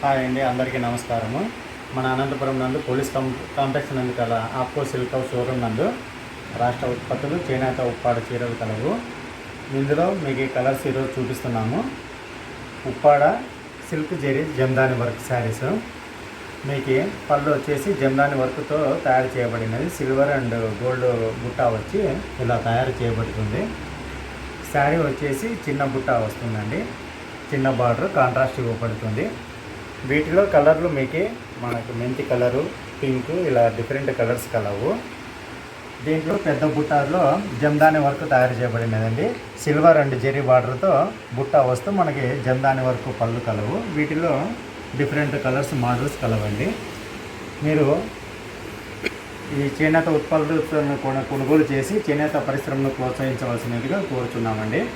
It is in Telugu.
హాయ్ అండి, అందరికీ నమస్కారము. మన అనంతపురం నందు పోలీస్ కాంప్లెక్స్ నందు కల ఆప్కో సిల్క్ హౌస్ షోరూమ్ నందు రాష్ట్ర ఉత్పత్తులు చేనేత ఉప్పాడ చీరలు కలవు. ఇందులో మీకు ఈ కలర్స్ ఈరోజు చూపిస్తున్నాము. Uppada silk zari Jamdani work saris. మీకు పళ్ళు వచ్చేసి జమ్దాని వర్క్తో తయారు చేయబడినది. సిల్వర్ అండ్ గోల్డ్ బుట్ట వచ్చి ఇలా తయారు చేయబడుతుంది. శారీ వచ్చేసి చిన్న బుట్ట వస్తుందండి, చిన్న బార్డర్ కాంట్రాస్ట్ ఇవ్వబడుతుంది. వీటిలో కలర్లు మీకు మనకు మెంతి కలరు, పింక్, ఇలా డిఫరెంట్ కలర్స్ కలవు. దీంట్లో పెద్ద బుట్టాలో జమ్దాని వర్క్ తయారు చేయబడినదండి. సిల్వర్ అండ్ జెరీ బార్డర్తో బుట్ట వస్తూ మనకి జమ్దాని వర్క్ పళ్ళు కలవు. వీటిలో డిఫరెంట్ కలర్స్ మోడల్స్ కలవండి. మీరు ఈ చేనేత ఉత్పత్తులను కొనుగోలు చేసి చేనేత పరిశ్రమను ప్రోత్సహించవలసినదిగా కోరుచున్నామండి.